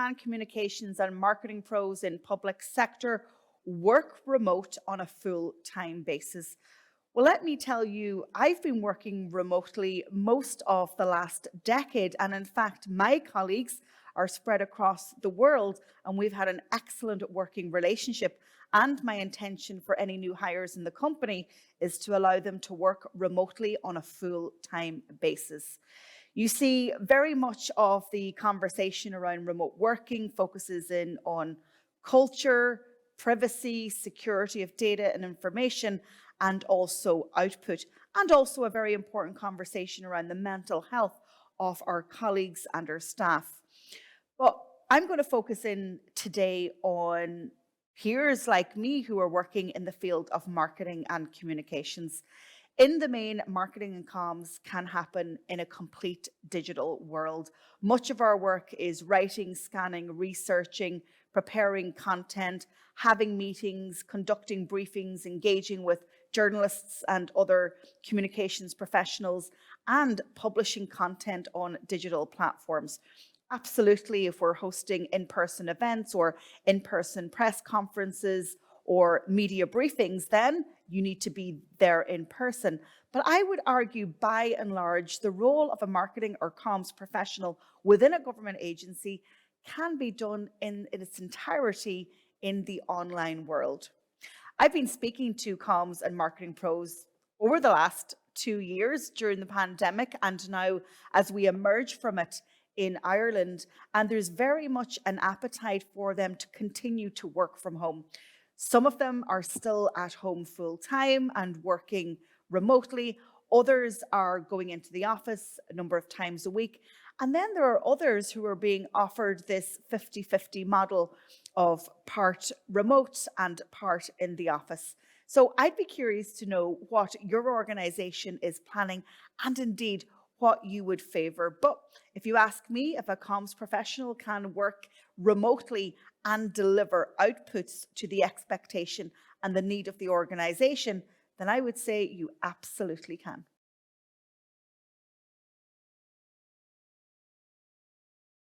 can communications and marketing pros in public sector work remote on a full-time basis? Well, let me tell you, I've been working remotely most of the last decade. And in fact, my colleagues are spread across the world, and we've had an excellent working relationship. And my intention for any new hires in the company is to allow them to work remotely on a full-time basis. You see, very much of the conversation around remote working focuses in on culture, privacy, security of data and information, and also output, and also a very important conversation around the mental health of our colleagues and our staff. But I'm going to focus in today on peers like me who are working in the field of marketing and communications. In the main, marketing and comms can happen in a complete digital world. Much of our work is writing, scanning, researching, preparing content, having meetings, conducting briefings, engaging with journalists and other communications professionals, and publishing content on digital platforms. Absolutely, if we're hosting in-person events or in-person press conferences or media briefings, then you need to be there in person. But I would argue, by and large, the role of a marketing or comms professional within a government agency can be done in its entirety in the online world. I've been speaking to comms and marketing pros over the last 2 years during the pandemic, and now as we emerge from it in Ireland, and there's very much an appetite for them to continue to work from home. Some of them are still at home full time and working remotely. Others are going into the office a number of times a week. And then there are others who are being offered this 50-50 model of part remote and part in the office. So I'd be curious to know what your organization is planning, and indeed what you would favor. But if you ask me, if a comms professional can work remotely and deliver outputs to the expectation and the need of the organization, then I would say you absolutely can.